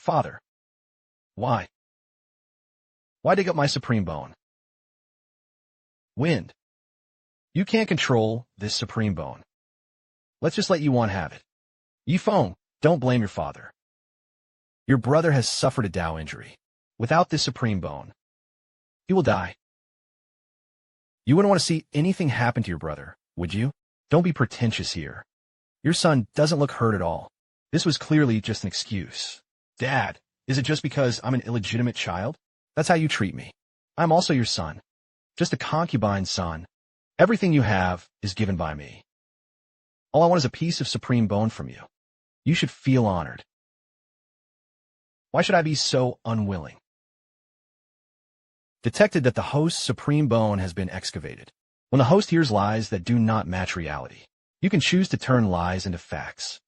Father. Why? Why dig up my supreme bone? Wind. You can't control this supreme bone. Let's just let Yuan have it. Feng, don't blame your father. Your brother has suffered a Tao injury. Without this supreme bone, he will die. You wouldn't want to see anything happen to your brother, would you? Don't be pretentious here. Your son doesn't look hurt at all. This was clearly just an excuse. Dad, is it just because I'm an illegitimate child? That's how you treat me. I'm also your son. Just a concubine's son. Everything you have is given by me. All I want is a piece of supreme bone from you. You should feel honored. Why should I be so unwilling? Detected that the host's supreme bone has been excavated. When the host hears lies that do not match reality, you can choose to turn lies into facts.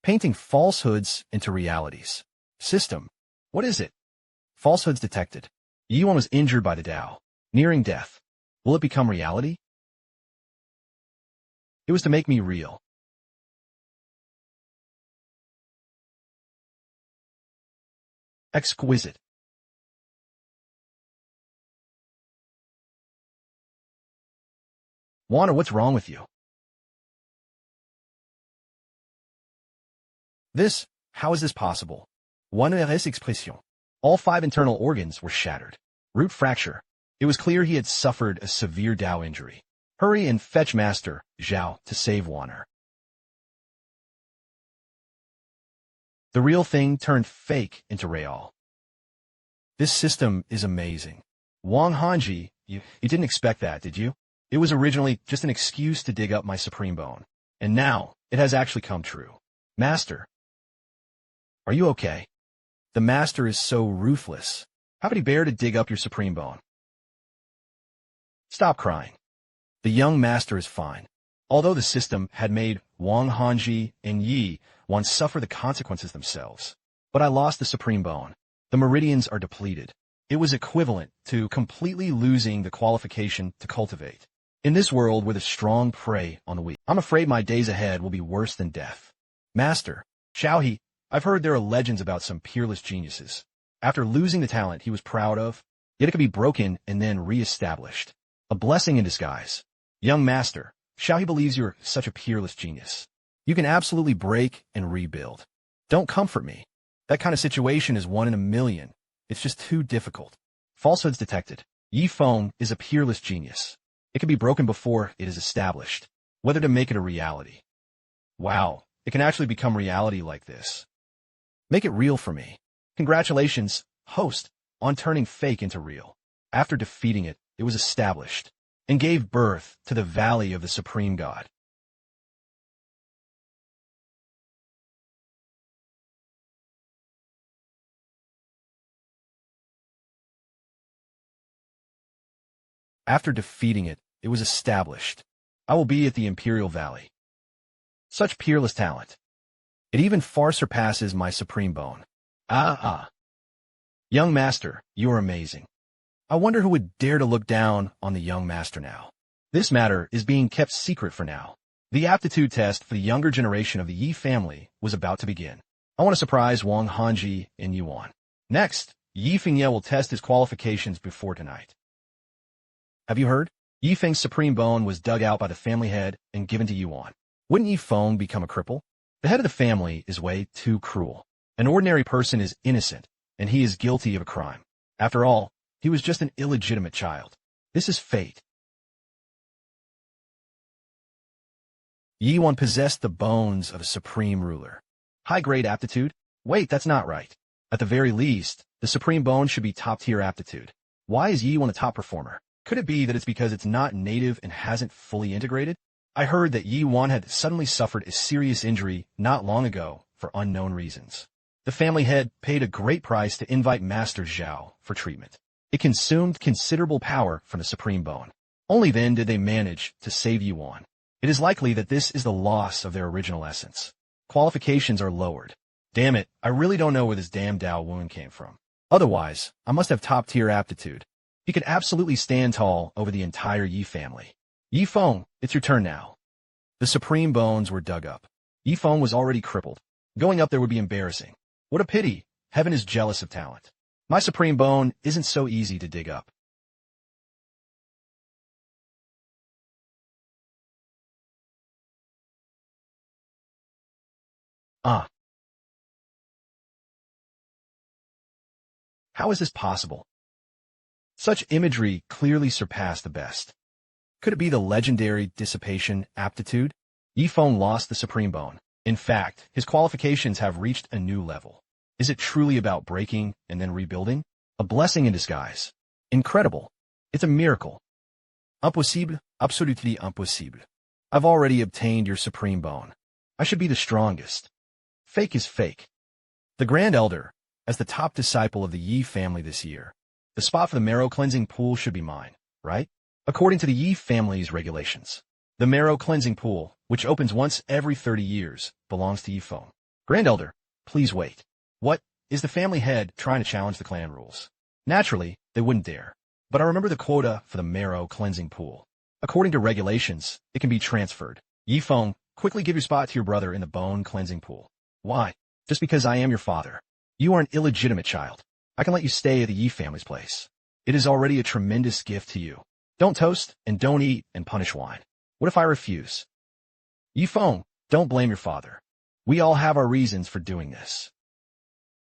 Painting falsehoods into realities. System. What is it? Falsehoods detected. Yuan was injured by the Tao, nearing death. Will it become reality? It was to make me real. Exquisite. Wanda, what's wrong with you? How is this possible? Unrivaled expression. All 5 internal organs were shattered. Root fracture. It was clear he had suffered a severe Tao injury. Hurry and fetch Master Zhao to save Waner. The real thing turned fake into real. This system is amazing. Wang Hanji, you didn't expect that, did you? It was originally just an excuse to dig up my supreme bone. And now, it has actually come true. Master. Are you okay? The master is so ruthless. How could he bear to dig up your supreme bone? Stop crying. The young master is fine. Although the system had made Wang Hanji and Yi Wan suffer the consequences themselves. But I lost the supreme bone. The meridians are depleted. It was equivalent to completely losing the qualification to cultivate. In this world where the strong prey on the weak, I'm afraid my days ahead will be worse than death. Master, Xiaohe, I've heard there are legends about some peerless geniuses. After losing the talent he was proud of, yet it could be broken and then re-established. A blessing in disguise. Young master, Xiaohe believes you're such a peerless genius. You can absolutely break and rebuild. Don't comfort me. That kind of situation is 1 in a million. It's just too difficult. Falsehoods detected. Feng is a peerless genius. It can be broken before it is established. Whether to make it a reality. Wow, it can actually become reality like this. Make it real for me. Congratulations, host, on turning fake into real. After defeating it, it was established, and gave birth to the Valley of the Supreme God. After defeating it, it was established. I will be at the Imperial Valley. Such peerless talent. It even far surpasses my supreme bone. Young master, you are amazing. I wonder who would dare to look down on the young master now. This matter is being kept secret for now. The aptitude test for the younger generation of the Yi family was about to begin. I want to surprise Wang Hanji and Yuan. Next, Yi Fengye will test his qualifications before tonight. Have you heard? Yi Feng's supreme bone was dug out by the family head and given to Yuan. Wouldn't Yi Feng become a cripple? The head of the family is way too cruel. An ordinary person is innocent, and he is guilty of a crime. After all, he was just an illegitimate child. This is fate. Yi Wan possessed the bones of a supreme ruler. High-grade aptitude? Wait, that's not right. At the very least, the supreme bone should be top-tier aptitude. Why is Yi Wan a top performer? Could it be that it's because it's not native and hasn't fully integrated? I heard that Yi Wan had suddenly suffered a serious injury not long ago for unknown reasons. The family head paid a great price to invite Master Zhao for treatment. It consumed considerable power from the supreme bone. Only then did they manage to save Yi Wan. It is likely that this is the loss of their original essence. Qualifications are lowered. Damn it, I really don't know where this damn Tao wound came from. Otherwise, I must have top-tier aptitude. He could absolutely stand tall over the entire Yi family. Yi Feng, it's your turn now. The supreme bones were dug up. Yi Feng was already crippled. Going up there would be embarrassing. What a pity. Heaven is jealous of talent. My supreme bone isn't so easy to dig up. Ah. How is this possible? Such imagery clearly surpassed the best. Could it be the legendary dissipation aptitude? Feng lost the supreme bone. In fact, his qualifications have reached a new level. Is it truly about breaking and then rebuilding? A blessing in disguise. Incredible. It's a miracle. Impossible, absolutely impossible. I've already obtained your supreme bone. I should be the strongest. Fake is fake. The Grand Elder, as the top disciple of the Yi family this year, the spot for the marrow cleansing pool should be mine, right? According to the Yi family's regulations, the marrow cleansing pool, which opens once every 30 years, belongs to Yi Feng. Grand Elder, please wait. What? Is the family head trying to challenge the clan rules? Naturally, they wouldn't dare. But I remember the quota for the marrow cleansing pool. According to regulations, it can be transferred. Yi Feng, quickly give your spot to your brother in the bone cleansing pool. Why? Just because I am your father. You are an illegitimate child. I can let you stay at the Yi family's place. It is already a tremendous gift to you. Don't toast, and don't eat, and punish wine. What if I refuse? Yi Feng, don't blame your father. We all have our reasons for doing this.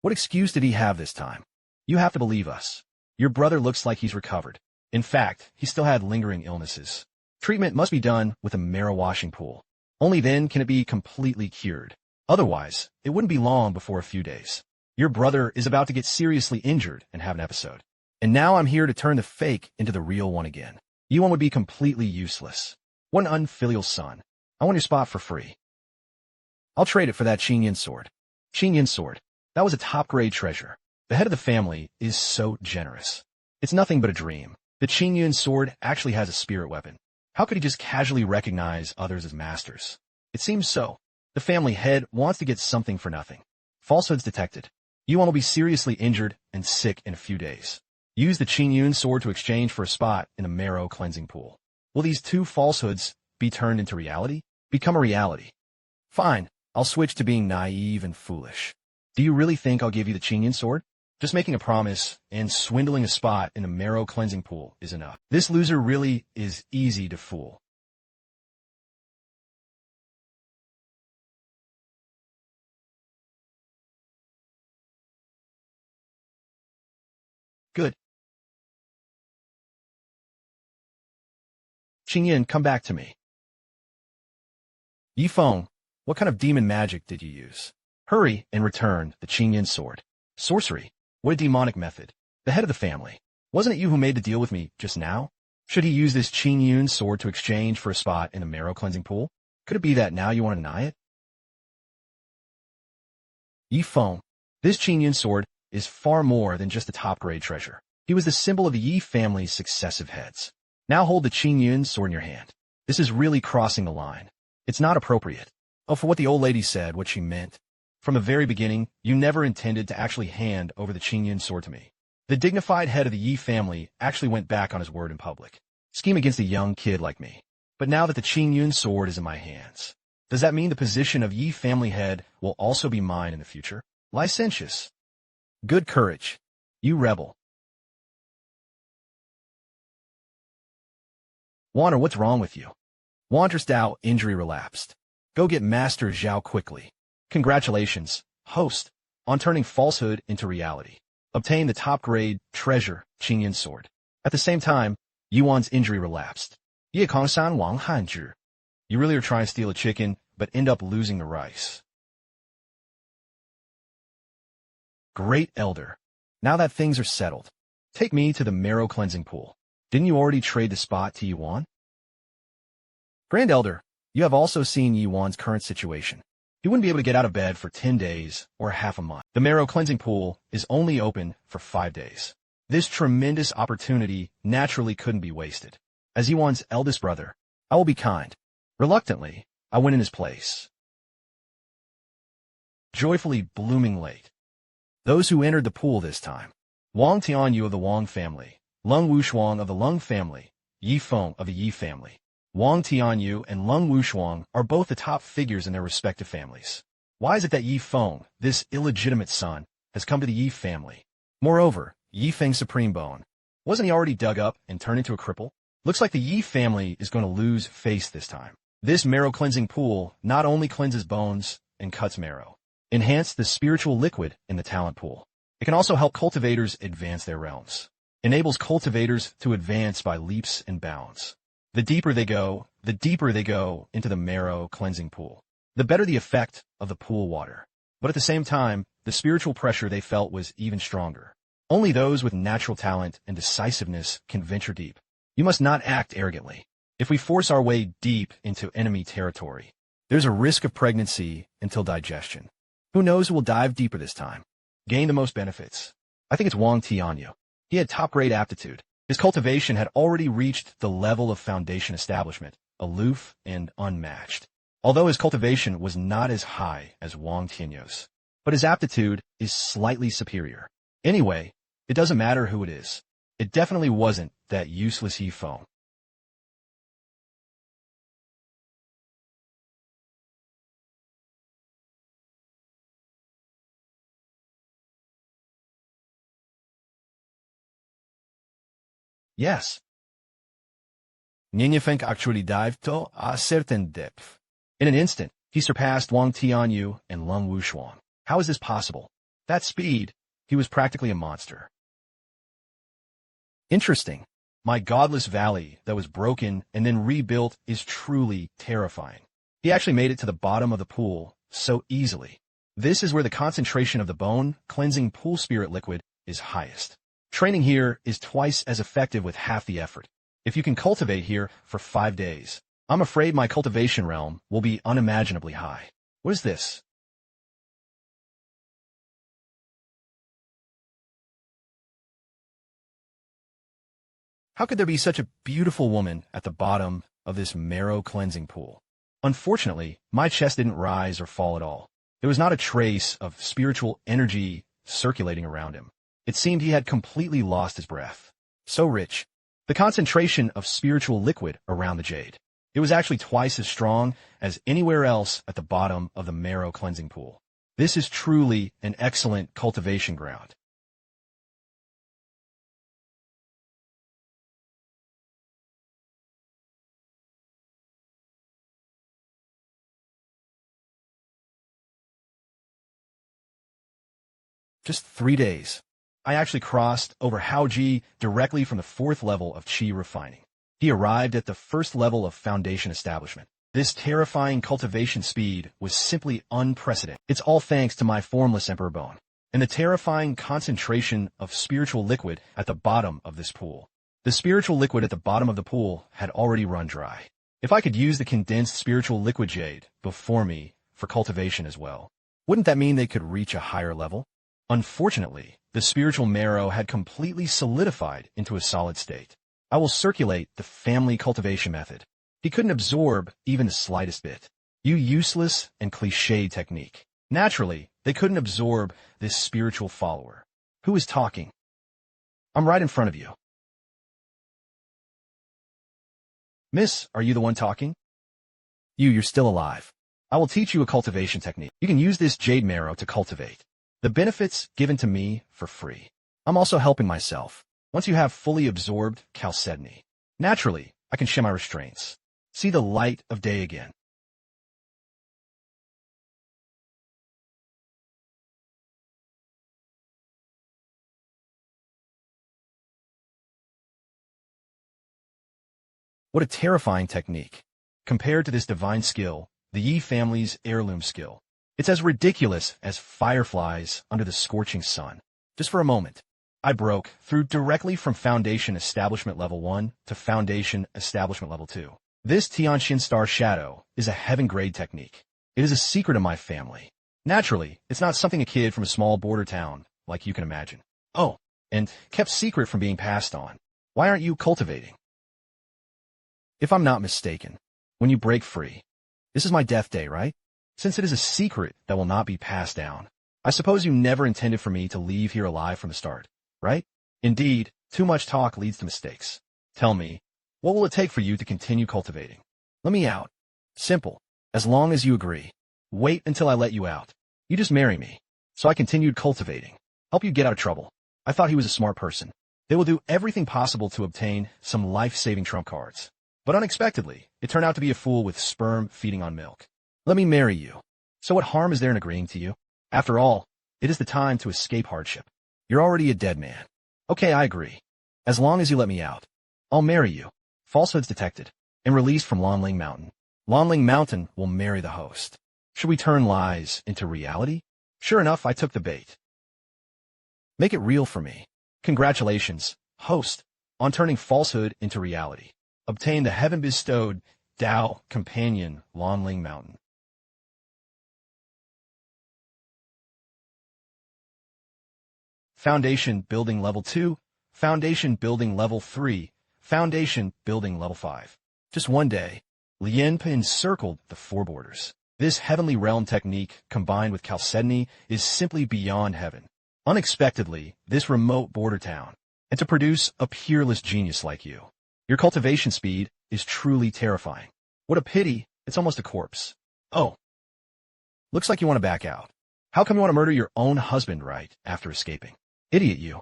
What excuse did he have this time? You have to believe us. Your brother looks like he's recovered. In fact, he still had lingering illnesses. Treatment must be done with a marrow washing pool. Only then can it be completely cured. Otherwise, it wouldn't be long before a few days. Your brother is about to get seriously injured and have an episode. And now I'm here to turn the fake into the real one again. You one would be completely useless. What an unfilial son. I want your spot for free. I'll trade it for that Qingyan sword. Qingyan sword. That was a top-grade treasure. The head of the family is so generous. It's nothing but a dream. The Qingyan sword actually has a spirit weapon. How could he just casually recognize others as masters? It seems so. The family head wants to get something for nothing. Falsehoods detected. Yuan will be seriously injured and sick in a few days. Use the Qingyun sword to exchange for a spot in the marrow cleansing pool. Will these two falsehoods be turned into reality? Become a reality. Fine, I'll switch to being naive and foolish. Do you really think I'll give you the Qingyun sword? Just making a promise and swindling a spot in the marrow cleansing pool is enough. This loser really is easy to fool. Good. Qingyan, come back to me. Yi Feng, what kind of demon magic did you use? Hurry and return the Qingyan sword. Sorcery. What a demonic method. The head of the family. Wasn't it you who made the deal with me just now? Should he use this Qingyun sword to exchange for a spot in the marrow cleansing pool? Could it be that now you want to deny it? Yi Feng, this Qingyun sword is far more than just a top-grade treasure. He was the symbol of the Yi family's successive heads. Now hold the Qingyun sword in your hand. This is really crossing the line. It's not appropriate. Oh, for what the old lady said, what she meant. From the very beginning, you never intended to actually hand over the Qingyun sword to me. The dignified head of the Yi family actually went back on his word in public. Scheme against a young kid like me. But now that the Qingyun sword is in my hands, does that mean the position of Yi family head will also be mine in the future? Licentious. Good courage. You rebel. Wander, what's wrong with you? Wander's Dao injury relapsed. Go get Master Zhao quickly. Congratulations, host, on turning falsehood into reality. Obtain the top-grade treasure, Qingyun sword. At the same time, Yuan's injury relapsed. Ye Kongshan Wang Hanzhi. You really are trying to steal a chicken, but end up losing the rice. Great Elder. Now that things are settled, take me to the marrow cleansing pool. Didn't you already trade the spot to Yuan? Grand Elder, you have also seen Yuan's current situation. He wouldn't be able to get out of bed for 10 days or half a month. The marrow cleansing pool is only open for 5 days. This tremendous opportunity naturally couldn't be wasted. As Yuan's eldest brother, I will be kind. Reluctantly, I went in his place. Joyfully blooming late. Those who entered the pool this time. Wang Tianyu of the Wang family, Lung Wushuang of the Lung family, Yi Feng of the Yi family. Wang Tianyu and Lung Wushuang are both the top figures in their respective families. Why is it that Yi Feng, this illegitimate son, has come to the Yi family? Moreover, Yi Feng's supreme bone. Wasn't he already dug up and turned into a cripple? Looks like the Yi family is going to lose face this time. This marrow-cleansing pool not only cleanses bones and cuts marrow, enhance the spiritual liquid in the talent pool. It can also help cultivators advance their realms. Enables cultivators to advance by leaps and bounds. The deeper they go into the marrow-cleansing pool, the better the effect of the pool water. But at the same time, the spiritual pressure they felt was even stronger. Only those with natural talent and decisiveness can venture deep. You must not act arrogantly. If we force our way deep into enemy territory, there's a risk of pregnancy until digestion. Who knows who will dive deeper this time? Gain the most benefits. I think it's Wang Tianyu. He had top-grade aptitude. His cultivation had already reached the level of foundation establishment, aloof and unmatched. Although his cultivation was not as high as Wang Tianyu's, but his aptitude is slightly superior. Anyway, it doesn't matter who it is. It definitely wasn't that useless Yi Feng. Yes. Ninya Feng actually dived to a certain depth. In an instant, he surpassed Wang Tianyu and Lung Wushuang. How is this possible? That speed, he was practically a monster. Interesting. My godless valley that was broken and then rebuilt is truly terrifying. He actually made it to the bottom of the pool so easily. This is where the concentration of the bone-cleansing pool spirit liquid is highest. Training here is twice as effective with half the effort. If you can cultivate here for 5 days, I'm afraid my cultivation realm will be unimaginably high. What is this? How could there be such a beautiful woman at the bottom of this marrow-cleansing pool? Unfortunately, my chest didn't rise or fall at all. There was not a trace of spiritual energy circulating around him. It seemed he had completely lost his breath. So rich. The concentration of spiritual liquid around the jade. It was actually twice as strong as anywhere else at the bottom of the marrow cleansing pool. This is truly an excellent cultivation ground. Just 3 days. I actually crossed over Haoji directly from the 4th level of Qi refining. He arrived at the 1st level of foundation establishment. This terrifying cultivation speed was simply unprecedented. It's all thanks to my formless emperor bone and the terrifying concentration of spiritual liquid at the bottom of this pool. The spiritual liquid at the bottom of the pool had already run dry. If I could use the condensed spiritual liquid jade before me for cultivation as well, wouldn't that mean they could reach a higher level? Unfortunately, the spiritual marrow had completely solidified into a solid state. I will circulate the family cultivation method. He couldn't absorb even the slightest bit. You useless and cliché technique. Naturally, they couldn't absorb this spiritual follower. Who is talking? I'm right in front of you. Miss, are you the one talking? You're still alive. I will teach you a cultivation technique. You can use this jade marrow to cultivate. The benefits given to me for free. I'm also helping myself. Once you have fully absorbed chalcedony, naturally, I can shed my restraints. See the light of day again. What a terrifying technique. Compared to this divine skill, the Yi family's heirloom skill, it's as ridiculous as fireflies under the scorching sun. Just for a moment, I broke through directly from Foundation Establishment Level 1 to Foundation Establishment Level 2. This Tianxin Star Shadow is a heaven-grade technique. It is a secret of my family. Naturally, it's not something a kid from a small border town like you can imagine. Oh, and kept secret from being passed on. Why aren't you cultivating? If I'm not mistaken, when you break free, this is my death day, right? Since it is a secret that will not be passed down, I suppose you never intended for me to leave here alive from the start, right? Indeed, too much talk leads to mistakes. Tell me, what will it take for you to continue cultivating? Let me out. Simple. As long as you agree. Wait until I let you out. You just marry me. So I continued cultivating. Help you get out of trouble. I thought he was a smart person. They will do everything possible to obtain some life-saving trump cards. But unexpectedly, it turned out to be a fool with sperm feeding on milk. Let me marry you. So what harm is there in agreeing to you? After all, it is the time to escape hardship. You're already a dead man. Okay, I agree. As long as you let me out, I'll marry you. Falsehoods detected and released from Lonling Mountain. Lonling Mountain will marry the host. Should we turn lies into reality? Sure enough, I took the bait. Make it real for me. Congratulations, host, on turning falsehood into reality. Obtain the heaven-bestowed Tao companion Lonling Mountain. Foundation Building Level 2, Foundation Building Level 3, Foundation Building Level 5. Just one day, Lienpa encircled the four borders. This heavenly realm technique, combined with chalcedony, is simply beyond heaven. Unexpectedly, this remote border town, and to produce a peerless genius like you. Your cultivation speed is truly terrifying. What a pity, it's almost a corpse. Oh. Looks like you want to back out. How come you want to murder your own husband right after escaping? Idiot you.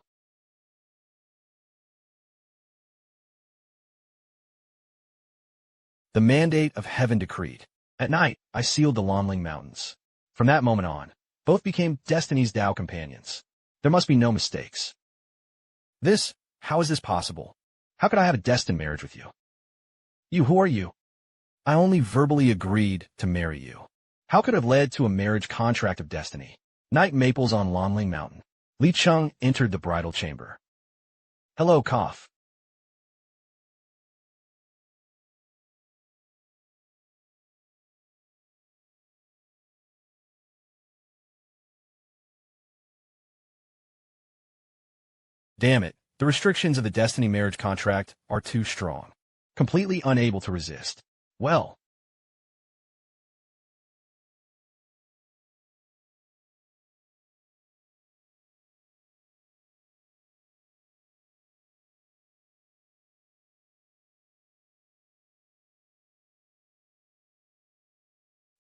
The mandate of heaven decreed. At night, I sealed the Lonling Mountains. From that moment on, both became Destiny's Tao companions. There must be no mistakes. How is this possible? How could I have a destined marriage with you? Who are you? I only verbally agreed to marry you. How could it have led to a marriage contract of destiny? Night maples on Lonling Mountain. Li Chung entered the bridal chamber. Hello, cough. Damn it, the restrictions of the destiny marriage contract are too strong. Completely unable to resist. Well.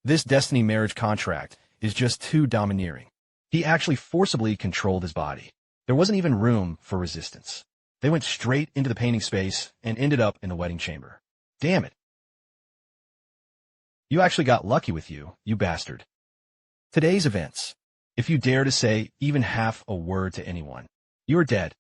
This destiny marriage contract is just too domineering. He actually forcibly controlled his body. There wasn't even room for resistance. They went straight into the painting space and ended up in the wedding chamber. Damn it. You actually got lucky with you bastard. Today's events. If you dare to say even half a word to anyone, you are dead.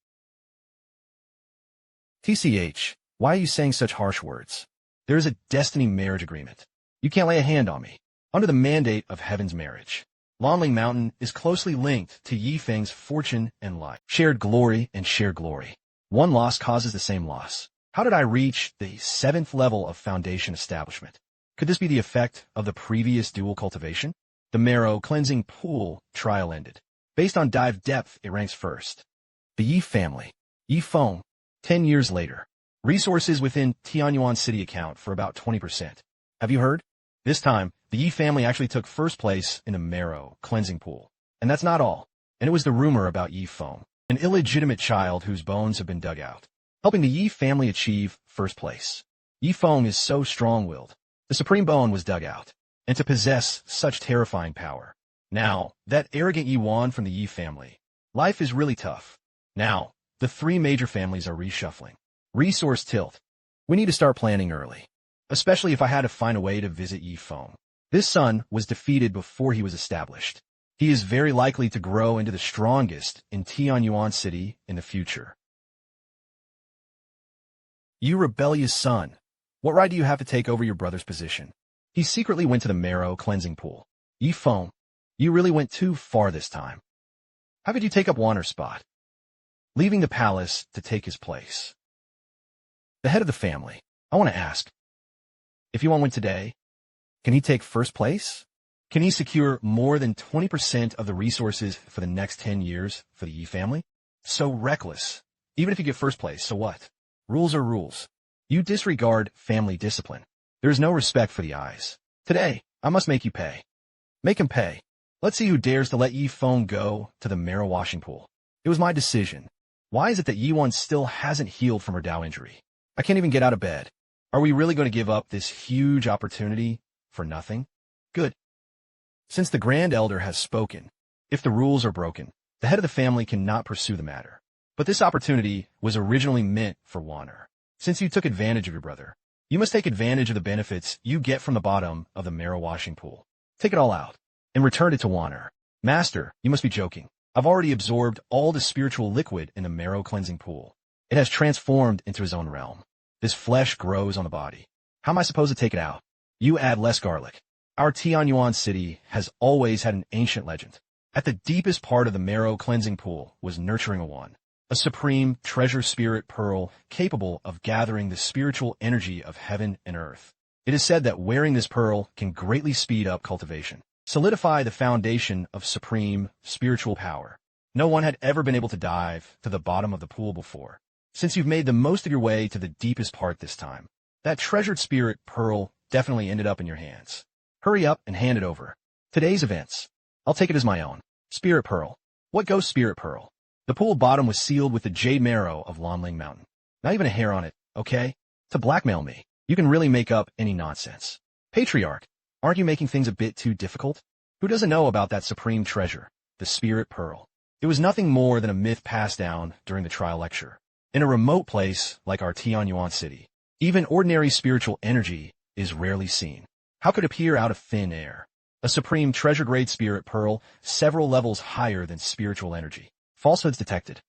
TCH, why are you saying such harsh words? There is a destiny marriage agreement. You can't lay a hand on me. Under the mandate of heaven's marriage. Lonling Mountain is closely linked to Yi Feng's fortune and life. Shared glory and shared glory. One loss causes the same loss. How did I reach the 7th level of foundation establishment? Could this be the effect of the previous dual cultivation? The marrow cleansing pool trial ended. Based on dive depth, it ranks first. The Yi family. Yi Feng. 10 years later. Resources within Tianyuan City account for about 20%. Have you heard? This time, the Yi family actually took first place in the marrow cleansing pool. And that's not all. And it was the rumor about Yi Feng, an illegitimate child whose bones have been dug out, helping the Yi family achieve first place. Yi Feng is so strong-willed. The supreme bone was dug out, and to possess such terrifying power. Now, that arrogant Yuan from the Yi family. Life is really tough. Now, the 3 major families are reshuffling. Resource tilt. We need to start planning early. Especially if I had to find a way to visit Yi Feng. This son was defeated before he was established. He is very likely to grow into the strongest in Tianyuan City in the future. You rebellious son. What right do you have to take over your brother's position? He secretly went to the marrow cleansing pool. Yi Feng, you really went too far this time. How could you take up Wanner's spot? Leaving the palace to take his place. The head of the family. I want to ask. If Yuan win today, can he take first place? Can he secure more than 20% of the resources for the next 10 years for the Yi family? So reckless. Even if you get first place, so what? Rules are rules. You disregard family discipline. There is no respect for the eyes. Today, I must make you pay. Make him pay. Let's see who dares to let Yi Feng go to the marrow washing pool. It was my decision. Why is it that Yi-Wan still hasn't healed from her Tao injury? I can't even get out of bed. Are we really going to give up this huge opportunity for nothing? Good. Since the Grand Elder has spoken, if the rules are broken, the head of the family cannot pursue the matter. But this opportunity was originally meant for Wanner. Since you took advantage of your brother, you must take advantage of the benefits you get from the bottom of the marrow washing pool. Take it all out, and return it to Wanner. Master, you must be joking. I've already absorbed all the spiritual liquid in the marrow cleansing pool. It has transformed into his own realm. This flesh grows on the body. How am I supposed to take it out? You add less garlic. Our Tianyuan city has always had an ancient legend. At the deepest part of the marrow cleansing pool was nurturing a supreme treasure spirit pearl capable of gathering the spiritual energy of heaven and earth. It is said that wearing this pearl can greatly speed up cultivation, solidify the foundation of supreme spiritual power. No one had ever been able to dive to the bottom of the pool before. Since you've made the most of your way to the deepest part this time, that treasured spirit pearl definitely ended up in your hands. Hurry up and hand it over. Today's events. I'll take it as my own. Spirit pearl. What goes spirit pearl? The pool bottom was sealed with the jade marrow of Lonling Mountain. Not even a hair on it, okay? To blackmail me, you can really make up any nonsense. Patriarch, aren't you making things a bit too difficult? Who doesn't know about that supreme treasure, the spirit pearl? It was nothing more than a myth passed down during the trial lecture. In a remote place like our Tianyuan city, even ordinary spiritual energy is rarely seen. How could it appear out of thin air? A supreme treasure-grade spirit pearl several levels higher than spiritual energy. Falsehoods detected.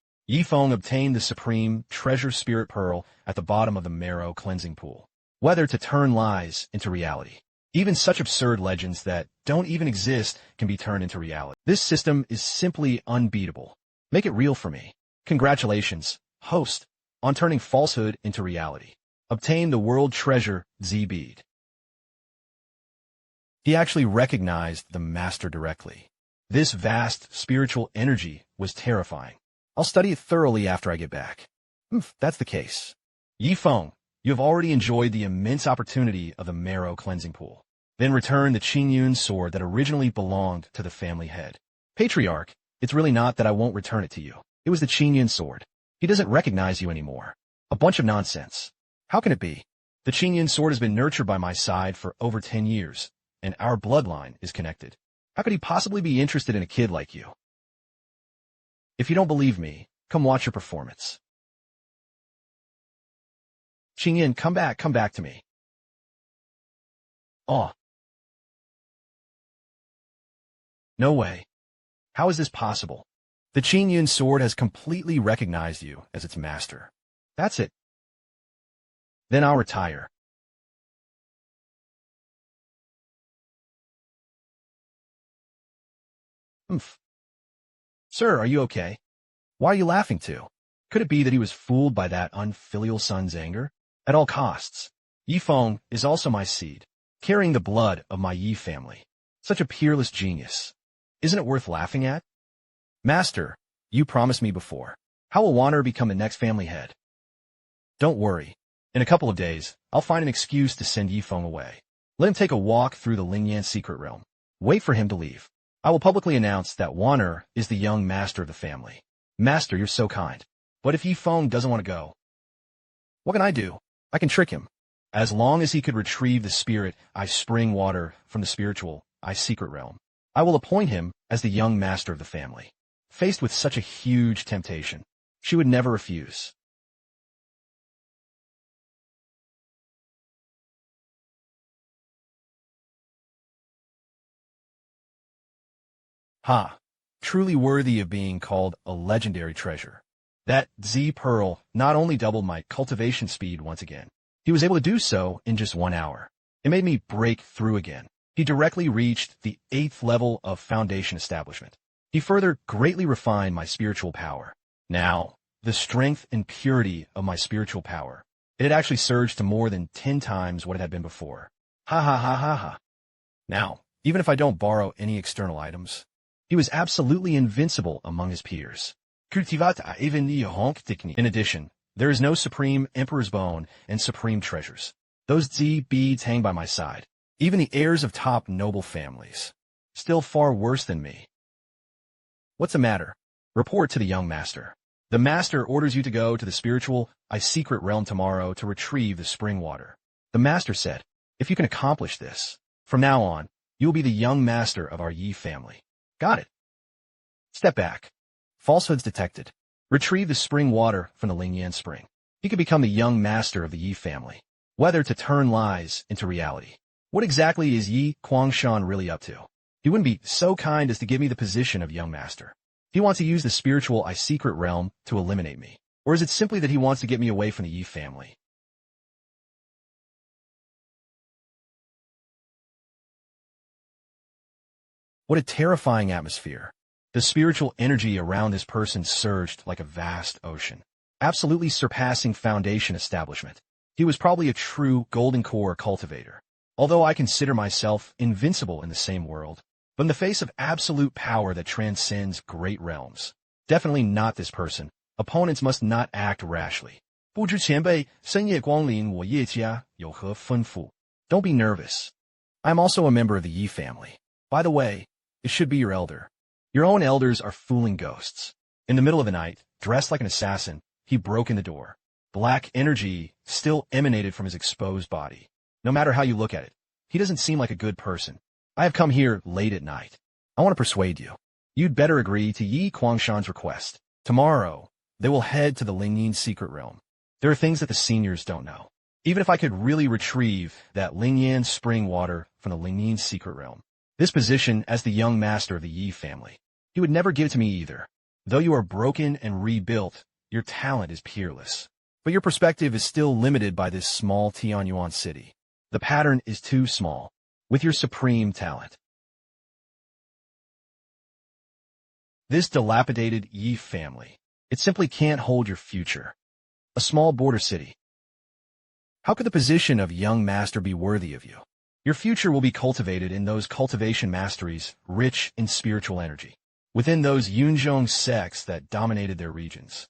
Feng obtained the supreme treasure spirit pearl at the bottom of the marrow cleansing pool. Whether to turn lies into reality. Even such absurd legends that don't even exist can be turned into reality. This system is simply unbeatable. Make it real for me. Congratulations, host, on turning falsehood into reality. Obtain the world treasure Z bead. He actually recognized the master directly. This vast spiritual energy was terrifying. I'll study it thoroughly after I get back. That's the case. Feng, you have already enjoyed the immense opportunity of the marrow cleansing pool. Then return the Qingyun sword that originally belonged to the family head. Patriarch, it's really not that I won't return it to you. It was the Qingyun sword. He doesn't recognize you anymore. A bunch of nonsense. How can it be? The Qingyun sword has been nurtured by my side for over 10 years, and our bloodline is connected. How could he possibly be interested in a kid like you? If you don't believe me, come watch your performance. Qingyan, come back to me. Oh. No way. How is this possible? The Qingyun sword has completely recognized you as its master. That's it. Then I'll retire. Sir, are you okay? Why are you laughing too? Could it be that he was fooled by that unfilial son's anger? At all costs. Feng is also my seed, carrying the blood of my Yi family. Such a peerless genius. Isn't it worth laughing at? Master, you promised me before. How will Wanner become the next family head? Don't worry. In a couple of days, I'll find an excuse to send Feng away. Let him take a walk through the Lingyan secret realm. Wait for him to leave. I will publicly announce that Wanner is the young master of the family. Master, you're so kind. But if Feng doesn't want to go, what can I do? I can trick him. As long as he could retrieve the spirit I spring water from the spiritual I secret realm, I will appoint him as the young master of the family. Faced with such a huge temptation, she would never refuse. Ha! Truly worthy of being called a legendary treasure. That Z pearl not only doubled my cultivation speed once again, he was able to do so in just 1 hour. It made me break through again. He directly reached the 8th level of foundation establishment. He further greatly refined my spiritual power. Now, the strength and purity of my spiritual power, it had actually surged to more than 10 times what it had been before. Ha ha ha ha ha. Now, even if I don't borrow any external items, he was absolutely invincible among his peers. Cultivator technique. In addition, there is no supreme emperor's bone and supreme treasures. Those Z beads hang by my side. Even the heirs of top noble families. Still far worse than me. What's the matter? Report to the young master. The master orders you to go to the spiritual I secret realm tomorrow to retrieve the spring water. The master said, if you can accomplish this, from now on, You will be the young master of our Yi family. Got it. Step back. Falsehoods detected. Retrieve the spring water from the Lingyan spring. He could become the young master of the Yi family. Whether to turn lies into reality. What exactly is Yi Guangshan really up to? He wouldn't be so kind as to give me the position of young master. He wants to use the spiritual I secret realm to eliminate me. Or is it simply that he wants to get me away from the Yi family? What a terrifying atmosphere. The spiritual energy around this person surged like a vast ocean, absolutely surpassing foundation establishment. He was probably a true golden core cultivator. Although I consider myself invincible in the same world, but in the face of absolute power that transcends great realms. Definitely not this person. Opponents must not act rashly. 不知前辈深夜光临我叶家有何吩咐? Don't be nervous. I'm also a member of the Yi family. By the way, it should be your elder. Your own elders are fooling ghosts. In the middle of the night, dressed like an assassin, he broke in the door. Black energy still emanated from his exposed body. No matter how you look at it, he doesn't seem like a good person. I have come here late at night. I want to persuade you. You'd better agree to Yi Guangshan's request. Tomorrow, they will head to the Lingyan secret realm. There are things that the seniors don't know. Even if I could really retrieve that Lingyan spring water from the Lingyan secret realm, this position as the young master of the Yi family, he would never give it to me either. Though you are broken and rebuilt, your talent is peerless. But your perspective is still limited by this small Tianyuan city. The pattern is too small. With your supreme talent, this dilapidated Yi family, it simply can't hold your future. A small border city. How could the position of young master be worthy of you? Your future will be cultivated in those cultivation masteries rich in spiritual energy, within those Yunzhong sects that dominated their regions.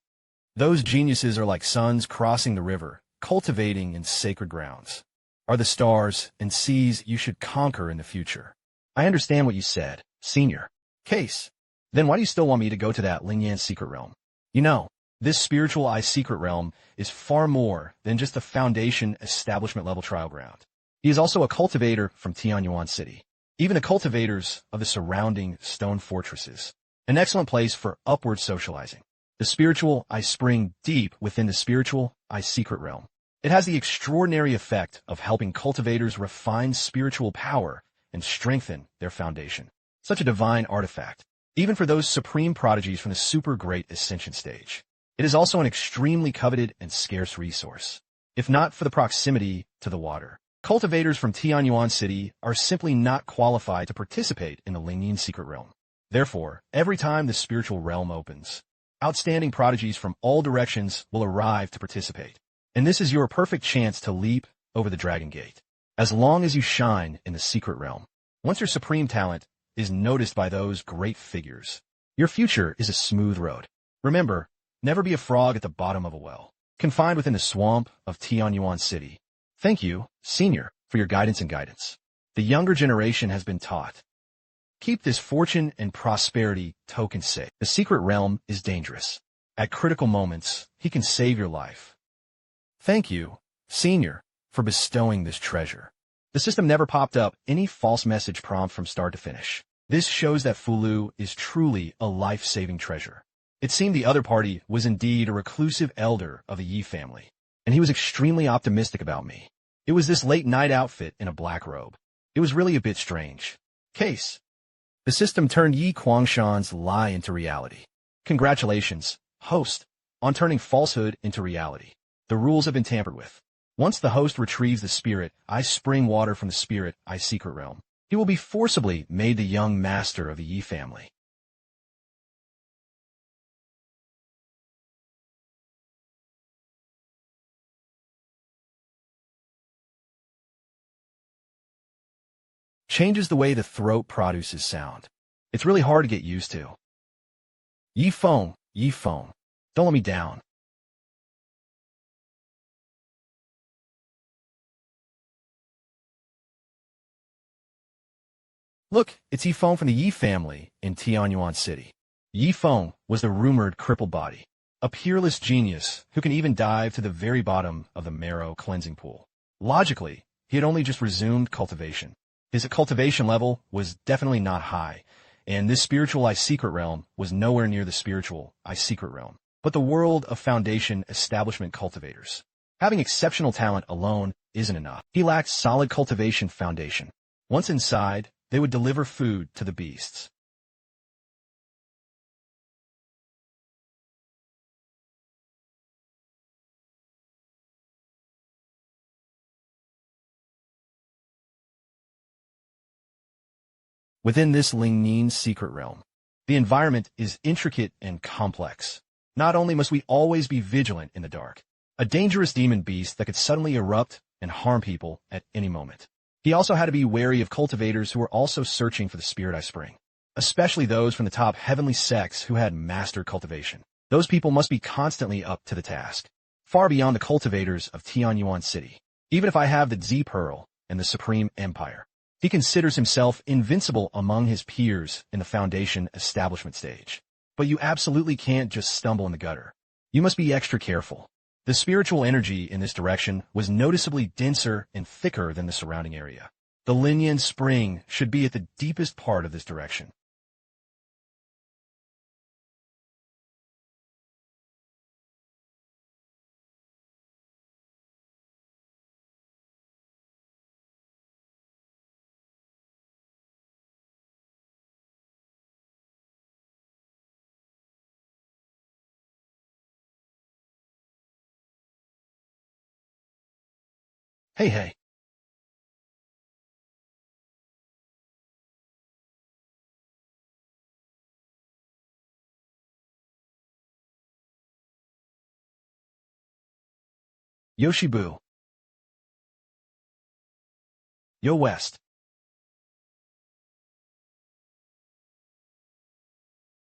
Those geniuses are like suns crossing the river, cultivating in sacred grounds. Are the stars and seas you should conquer in the future. I understand what you said, senior. Case. Then why do you still want me to go to that Lingyan secret realm? You know, this spiritual I secret realm is far more than just a foundation establishment level trial ground. He is also a cultivator from Tianyuan City. Even the cultivators of the surrounding stone fortresses. An excellent place for upward socializing. The spiritual I spring deep within the spiritual I secret realm. It has the extraordinary effect of helping cultivators refine spiritual power and strengthen their foundation. Such a divine artifact, even for those supreme prodigies from the super great ascension stage. It is also an extremely coveted and scarce resource. If not for the proximity to the water, cultivators from Tianyuan City are simply not qualified to participate in the Lingyan secret realm. Therefore, every time the spiritual realm opens, outstanding prodigies from all directions will arrive to participate. And this is your perfect chance to leap over the Dragon Gate. As long as you shine in the secret realm, once your supreme talent is noticed by those great figures, your future is a smooth road. Remember, never be a frog at the bottom of a well, confined within the swamp of Tianyuan City. Thank you, senior, for your guidance and guidance. The younger generation has been taught. Keep this fortune and prosperity token safe. The secret realm is dangerous. At critical moments, he can save your life. Thank you, senior, for bestowing this treasure. The system never popped up any false message prompt from start to finish. This shows that Fulu is truly a life-saving treasure. It seemed the other party was indeed a reclusive elder of the Yi family, and he was extremely optimistic about me. It was this late-night outfit in a black robe. It was really a bit strange. Case. The system turned Yi Guangshan's lie into reality. Congratulations, host, on turning falsehood into reality. The rules have been tampered with. Once the host retrieves the spirit I spring water from the spirit I secret realm, he will be forcibly made the young master of the Yi family. Changes the way the throat produces sound. It's really hard to get used to. Yi Feng, don't let me down. Look, it's Yi Feng from the Yi family in Tianyuan City. Yi Feng was the rumored crippled body, a peerless genius who can even dive to the very bottom of the marrow cleansing pool. Logically, he had only just resumed cultivation. His cultivation level was definitely not high, and this spiritual I secret realm was nowhere near the spiritual I secret realm, but the world of foundation establishment cultivators. Having exceptional talent alone isn't enough. He lacked solid cultivation foundation. Once inside, they would deliver food to the beasts. Within this Lingnin's secret realm, the environment is intricate and complex. Not only must we always be vigilant in the dark, a dangerous demon beast that could suddenly erupt and harm people at any moment. He also had to be wary of cultivators who were also searching for the spirit I spring, especially those from the top heavenly sects who had mastered cultivation. Those people must be constantly up to the task, far beyond the cultivators of Tianyuan City. Even if I have the Z Pearl and the Supreme Empire, he considers himself invincible among his peers in the foundation establishment stage. But you absolutely can't just stumble in the gutter. You must be extra careful. The spiritual energy in this direction was noticeably denser and thicker than the surrounding area. The Linyan Spring should be at the deepest part of this direction. Hey. Yoshibu. Yo West.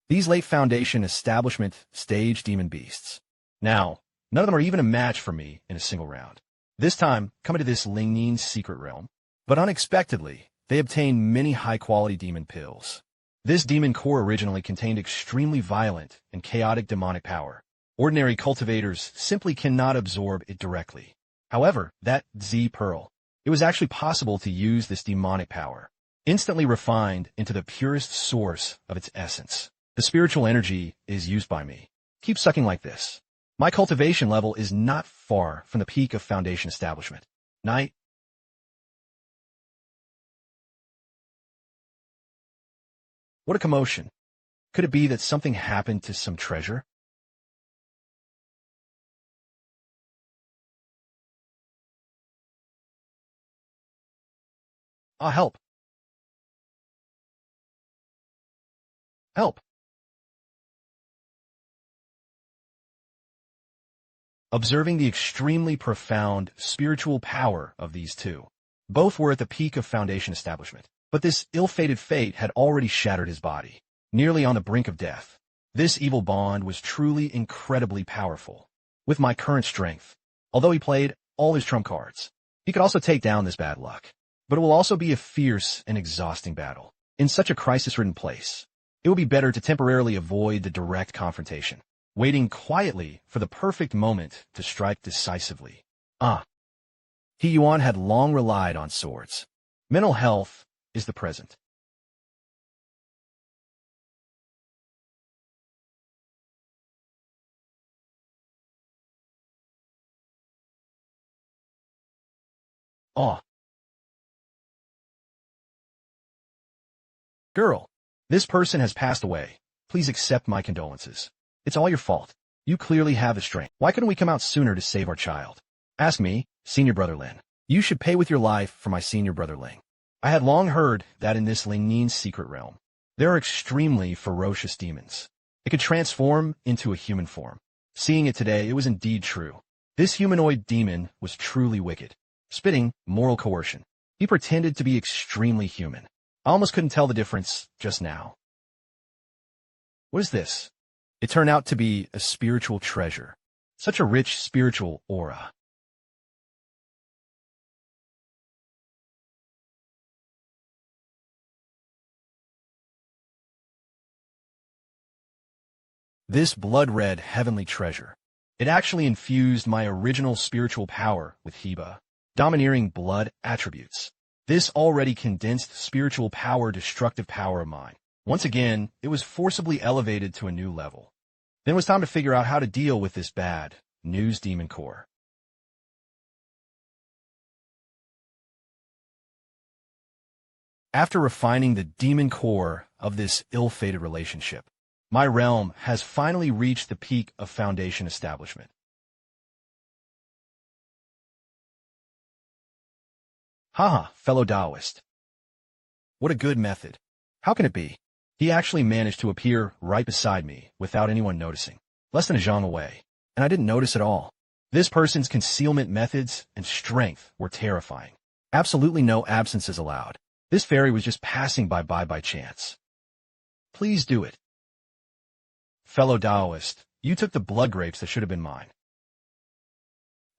These late foundation establishment stage demon beasts. Now, none of them are even a match for me in a single round. This time, coming to this Lingnin's secret realm. But unexpectedly, they obtained many high-quality demon pills. This demon core originally contained extremely violent and chaotic demonic power. Ordinary cultivators simply cannot absorb it directly. However, that Z Pearl, it was actually possible to use this demonic power, instantly refined into the purest source of its essence. The spiritual energy is used by me. Keep sucking like this. My cultivation level is not far from the peak of foundation establishment. Night. What a commotion. Could it be that something happened to some treasure? Ah, help. Help. Observing the extremely profound spiritual power of these two. Both were at the peak of foundation establishment, but this ill-fated fate had already shattered his body, nearly on the brink of death. This evil bond was truly incredibly powerful. With my current strength, although he played all his trump cards, he could also take down this bad luck. But it will also be a fierce and exhausting battle. In such a crisis-ridden place, it will be better to temporarily avoid the direct confrontation, waiting quietly for the perfect moment to strike decisively. He Yuan had long relied on swords. Mental health is the present. Ah, girl, this person has passed away. Please accept my condolences. It's all your fault. You clearly have the strength. Why couldn't we come out sooner to save our child? Ask me, senior brother Lin. You should pay with your life for my senior brother Ling. I had long heard that in this Lingnin's secret realm, there are extremely ferocious demons. It could transform into a human form. Seeing it today, it was indeed true. This humanoid demon was truly wicked, spitting moral coercion. He pretended to be extremely human. I almost couldn't tell the difference just now. What is this? It turned out to be a spiritual treasure. Such a rich spiritual aura. This blood-red heavenly treasure. It actually infused my original spiritual power with Heba, domineering blood attributes. This already condensed spiritual power, destructive power of mine. Once again, it was forcibly elevated to a new level. Then it was time to figure out how to deal with this bad news demon core. After refining the demon core of this ill-fated relationship, my realm has finally reached the peak of foundation establishment. Haha, fellow Taoist. What a good method. How can it be? He actually managed to appear right beside me without anyone noticing, less than a zhang away, and I didn't notice at all. This person's concealment methods and strength were terrifying. Absolutely no absences allowed. This fairy was just passing by chance. Please do it. Fellow Taoist, you took the blood grapes that should have been mine.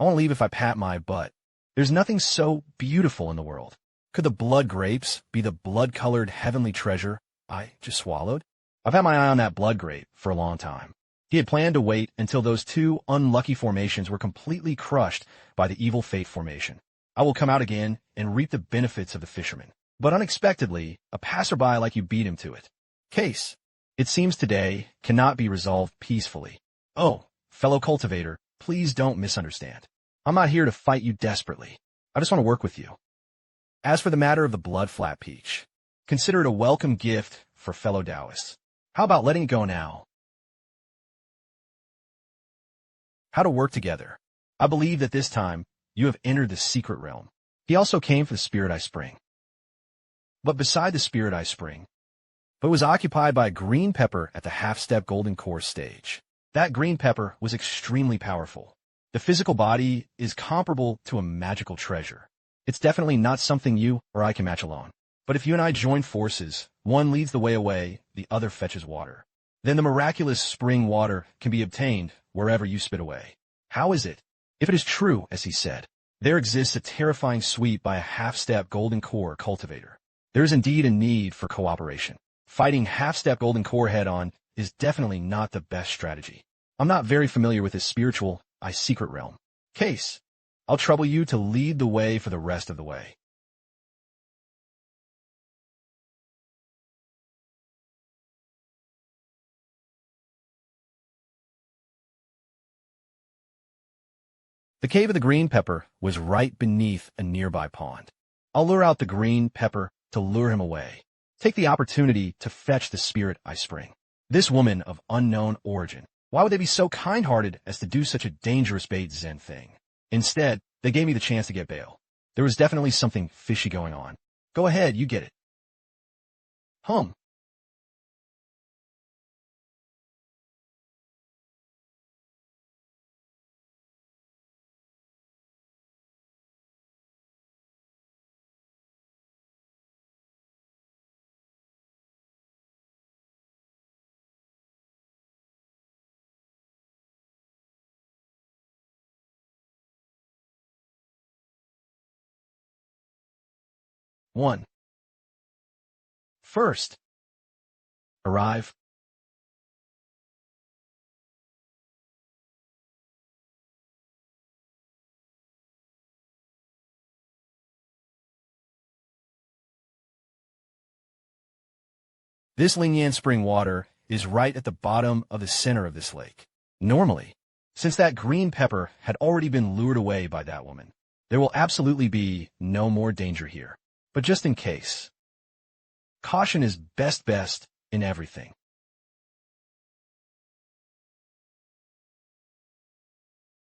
I won't leave if I pat my butt. There's nothing so beautiful in the world. Could the blood grapes be the blood-colored heavenly treasure I just swallowed? I've had my eye on that blood grape for a long time. He had planned to wait until those two unlucky formations were completely crushed by the evil fate formation. I will come out again and reap the benefits of the fisherman. But unexpectedly, a passerby like you beat him to it. Case, it seems today, cannot be resolved peacefully. Oh, fellow cultivator, please don't misunderstand. I'm not here to fight you desperately. I just want to work with you. As for the matter of the blood flat peach, consider it a welcome gift for fellow Taoists. How about letting it go now? How to work together. I believe that this time, you have entered the secret realm. He also came for the spirit eye spring. But beside the spirit eye spring, but was occupied by a green pepper at the half-step golden core stage. That green pepper was extremely powerful. The physical body is comparable to a magical treasure. It's definitely not something you or I can match alone. But if you and I join forces, one leads the way away, the other fetches water. Then the miraculous spring water can be obtained wherever you spit away. How is it? If it is true, as he said, there exists a terrifying sweep by a half-step golden core cultivator. There is indeed a need for cooperation. Fighting half-step golden core head-on is definitely not the best strategy. I'm not very familiar with this spiritual secret realm. Case, I'll trouble you to lead the way for the rest of the way. The cave of the green pepper was right beneath a nearby pond. I'll lure out the green pepper to lure him away. Take the opportunity to fetch the spirit eye spring. This woman of unknown origin. Why would they be so kind-hearted as to do such a dangerous bait Zen thing? Instead, they gave me the chance to get bail. There was definitely something fishy going on. Go ahead, you get it. Hum. One. First. Arrive. This Lingyan spring water is right at the bottom of the center of this lake. Normally, since that green pepper had already been lured away by that woman, there will absolutely be no more danger here. But just in case, caution is best in everything.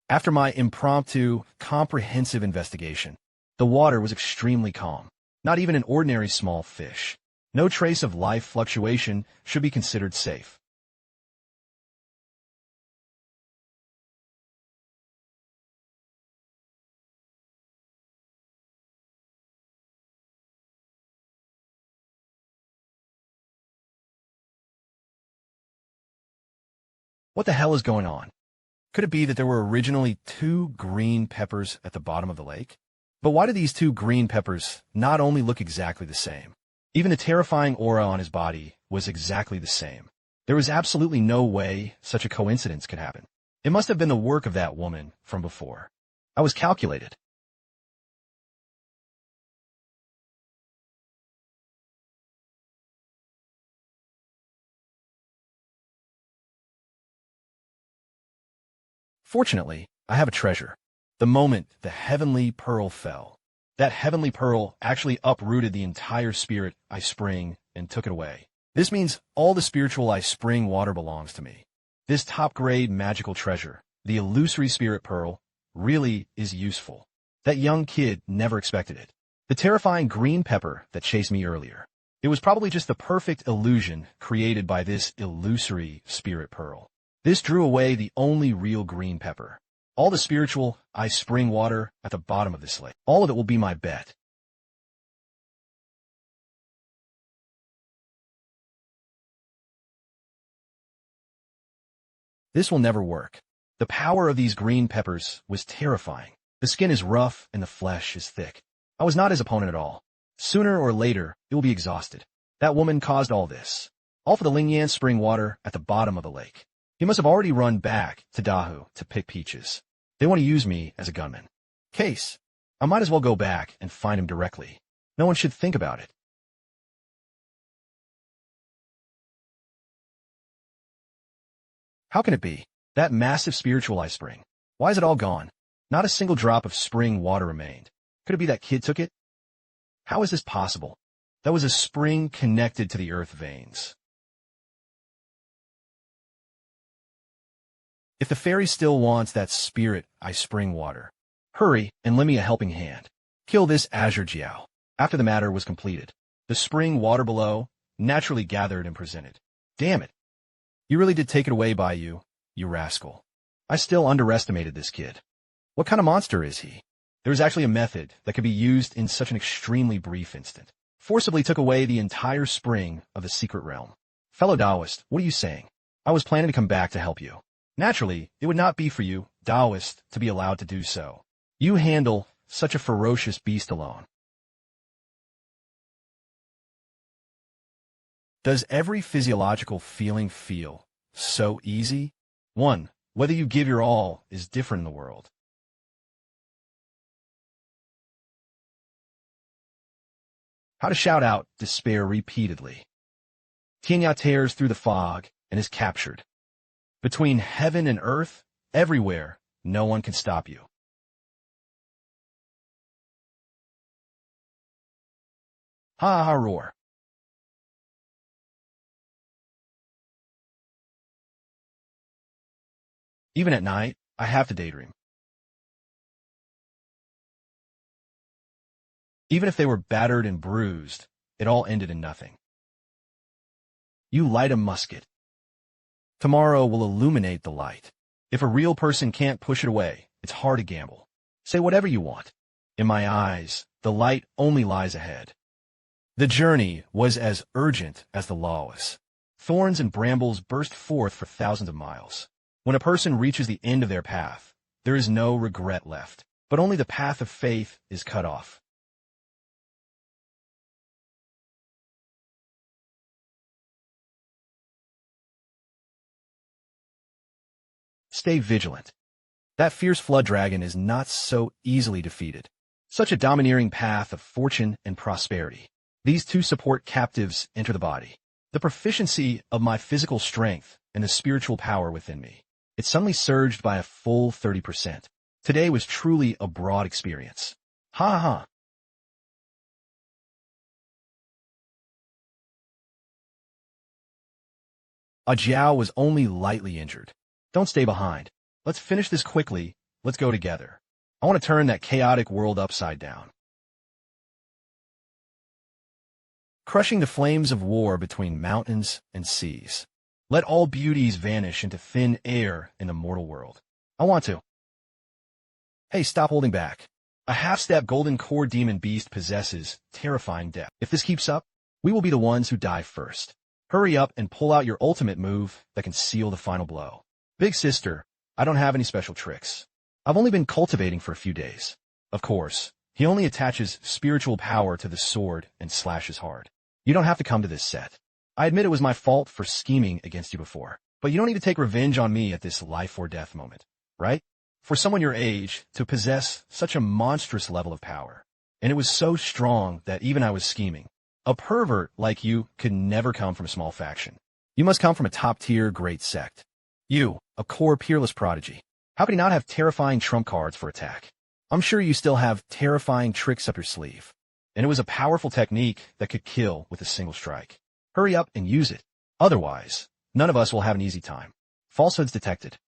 After my impromptu, comprehensive investigation, the water was extremely calm. Not even an ordinary small fish. No trace of life fluctuation should be considered safe. What the hell is going on? Could it be that there were originally two green peppers at the bottom of the lake? But why do these two green peppers not only look exactly the same? Even the terrifying aura on his body was exactly the same. There was absolutely no way such a coincidence could happen. It must have been the work of that woman from before. I was calculated. Fortunately, I have a treasure. The moment the heavenly pearl fell, that heavenly pearl actually uprooted the entire spirit I spring and took it away. This means all the spiritual I spring water belongs to me. This top-grade magical treasure, the illusory spirit pearl, really is useful. That young kid never expected it. The terrifying green pepper that chased me earlier. It was probably just the perfect illusion created by this illusory spirit pearl. This drew away the only real green pepper. All the spiritual I spring water at the bottom of this lake. All of it will be my bet. This will never work. The power of these green peppers was terrifying. The skin is rough and the flesh is thick. I was not his opponent at all. Sooner or later, it will be exhausted. That woman caused all this. All for the Lingyan spring water at the bottom of the lake. He must have already run back to Dahu to pick peaches. They want to use me as a gunman. Case. I might as well go back and find him directly. No one should think about it. How can it be? That massive spiritual I spring. Why is it all gone? Not a single drop of spring water remained. Could it be that kid took it? How is this possible? That was a spring connected to the earth veins. If the fairy still wants that spirit I spring water, hurry and lend me a helping hand. Kill this azure jiao. After the matter was completed, the spring water below naturally gathered and presented. Damn it. You really did take it away by you rascal. I still underestimated this kid. What kind of monster is he? There is actually a method that could be used in such an extremely brief instant. Forcibly took away the entire spring of the secret realm. Fellow Taoist, what are you saying? I was planning to come back to help you. Naturally, it would not be for you, Taoist, to be allowed to do so. You handle such a ferocious beast alone. Does every physiological feeling feel so easy? 1. Whether you give your all is different in the world. How to shout out despair repeatedly. Tianya tears through the fog and is captured. Between heaven and earth, everywhere, no one can stop you. Ha ha roar. Even at night, I have to daydream. Even if they were battered and bruised, it all ended in nothing. You light a musket. Tomorrow will illuminate the light. If a real person can't push it away, it's hard to gamble. Say whatever you want. In my eyes, the light only lies ahead. The journey was as urgent as the lawless. Thorns and brambles burst forth for thousands of miles. When a person reaches the end of their path, there is no regret left, but only the path of faith is cut off. Stay vigilant. That fierce flood dragon is not so easily defeated. Such a domineering path of fortune and prosperity. These two support captives enter the body. The proficiency of my physical strength and the spiritual power within me. It suddenly surged by a full 30%. Today was truly a broad experience. Ha ha. Jiao was only lightly injured. Don't stay behind. Let's finish this quickly. Let's go together. I want to turn that chaotic world upside down. Crushing the flames of war between mountains and seas. Let all beauties vanish into thin air in the mortal world. I want to. Hey, stop holding back. A half-step golden core demon beast possesses terrifying depth. If this keeps up, we will be the ones who die first. Hurry up and pull out your ultimate move that can seal the final blow. Big sister, I don't have any special tricks. I've only been cultivating for a few days. Of course, he only attaches spiritual power to the sword and slashes hard. You don't have to come to this set. I admit it was my fault for scheming against you before, but you don't need to take revenge on me at this life or death moment, right? For someone your age to possess such a monstrous level of power, and it was so strong that even I was scheming. A pervert like you could never come from a small faction. You must come from a top-tier great sect. You, a core peerless prodigy. How could he not have terrifying trump cards for attack? I'm sure you still have terrifying tricks up your sleeve. And it was a powerful technique that could kill with a single strike. Hurry up and use it. Otherwise, none of us will have an easy time. Falsehoods detected.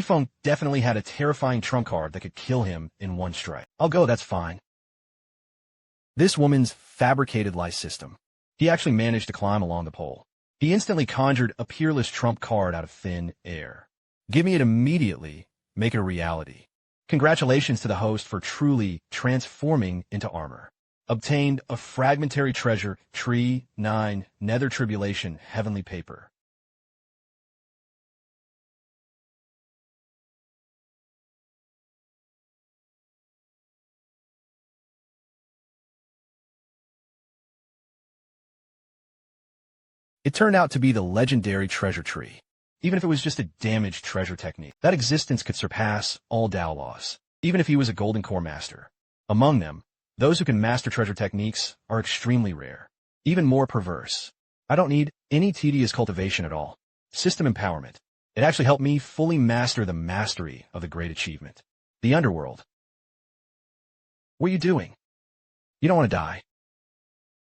Feng definitely had a terrifying trump card that could kill him in one strike. I'll go, that's fine. This woman's fabricated lie system. He actually managed to climb along the pole. He instantly conjured a peerless trump card out of thin air. Give me it immediately. Make it a reality. Congratulations to the host for truly transforming into armor. Obtained a fragmentary treasure, tree, 9, nether tribulation, heavenly paper. It turned out to be the legendary treasure tree. Even if it was just a damaged treasure technique, that existence could surpass all Dao laws, even if he was a golden core master. Among them, those who can master treasure techniques are extremely rare, even more perverse. I don't need any tedious cultivation at all. System empowerment. It actually helped me fully master the mastery of the great achievement. The underworld. What are you doing? You don't want to die.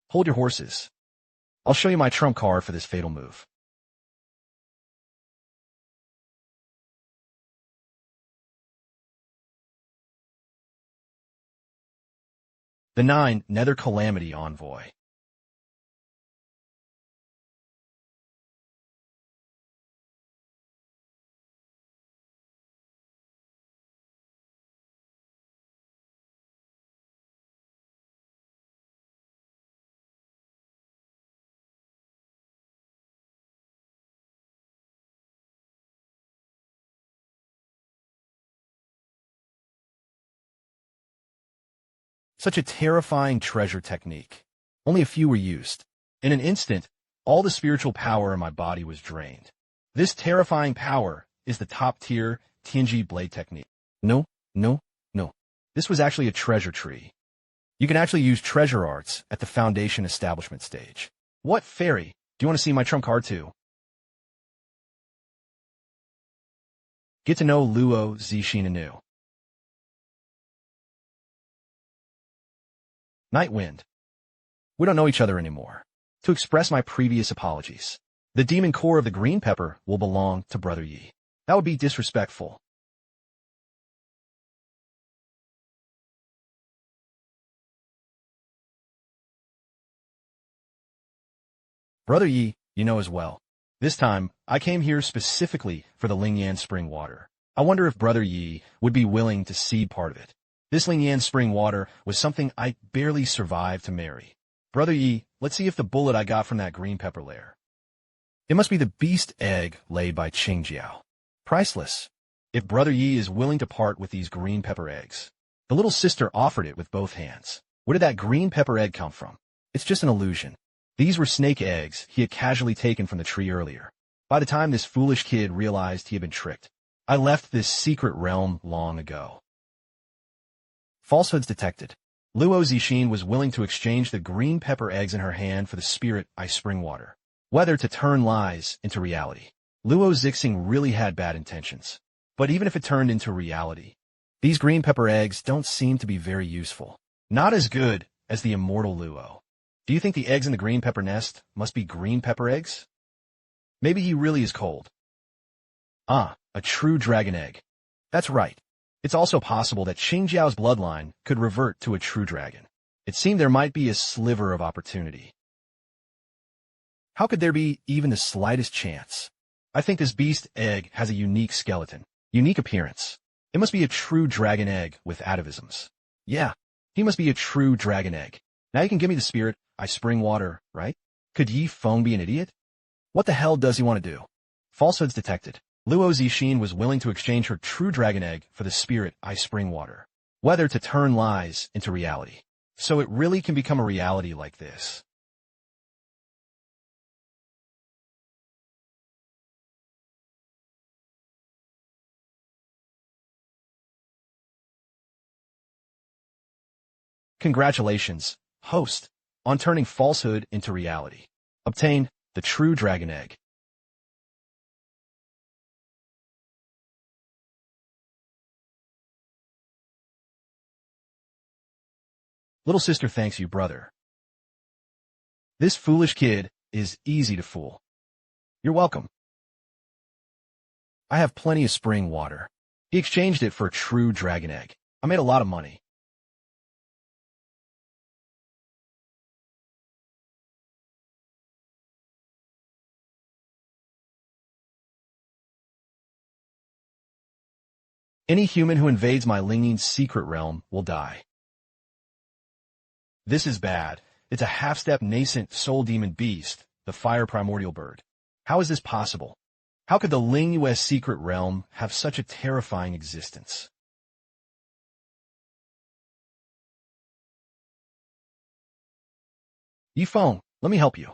Hold your horses. I'll show you my trump card for this fatal move. The 9, Nether Calamity Envoy. Such a terrifying treasure technique. Only a few were used. In an instant, all the spiritual power in my body was drained. This terrifying power is the top-tier Tianji blade technique. No, no, no. This was actually a treasure tree. You can actually use treasure arts at the foundation establishment stage. What fairy? Do you want to see my trump card too? Get to know Luo Zixin anew. Night Wind. We don't know each other anymore. To express my previous apologies, the demon core of the green pepper will belong to Brother Yi. That would be disrespectful. Brother Yi, you know as well. This time, I came here specifically for the Lingyan spring water. I wonder if Brother Yi would be willing to cede part of it. This Lingyan spring water was something I barely survived to marry. Brother Yi, let's see if the bullet I got from that green pepper lair. It must be the beast egg laid by Qingjiao. Priceless. If Brother Yi is willing to part with these green pepper eggs. The little sister offered it with both hands. Where did that green pepper egg come from? It's just an illusion. These were snake eggs he had casually taken from the tree earlier. By the time this foolish kid realized he had been tricked, I left this secret realm long ago. Falsehoods detected. Luo Zixin was willing to exchange the green pepper eggs in her hand for the spirit ice spring water. Whether to turn lies into reality. Luo Zixin really had bad intentions. But even if it turned into reality, these green pepper eggs don't seem to be very useful. Not as good as the immortal Luo. Do you think the eggs in the green pepper nest must be green pepper eggs? Maybe he really is cold. Ah, a true dragon egg. That's right. It's also possible that Qingjiao's bloodline could revert to a true dragon. It seemed there might be a sliver of opportunity. How could there be even the slightest chance? I think this beast egg has a unique skeleton, unique appearance. It must be a true dragon egg with atavisms. Yeah, he must be a true dragon egg. Now you can give me the spirit, I spring water, right? Could Feng be an idiot? What the hell does he want to do? Falsehoods detected. Luo Zixin was willing to exchange her true dragon egg for the spirit I spring water. Whether to turn lies into reality. So it really can become a reality like this. Congratulations, host, on turning falsehood into reality. Obtain the true dragon egg. Little sister thanks you, brother. This foolish kid is easy to fool. You're welcome. I have plenty of spring water. He exchanged it for a true dragon egg. I made a lot of money. Any human who invades my Linging's secret realm will die. This is bad. It's a half-step nascent soul demon beast, the fire primordial bird. How is this possible? How could the Lingyue's secret realm have such a terrifying existence? Feng, let me help you.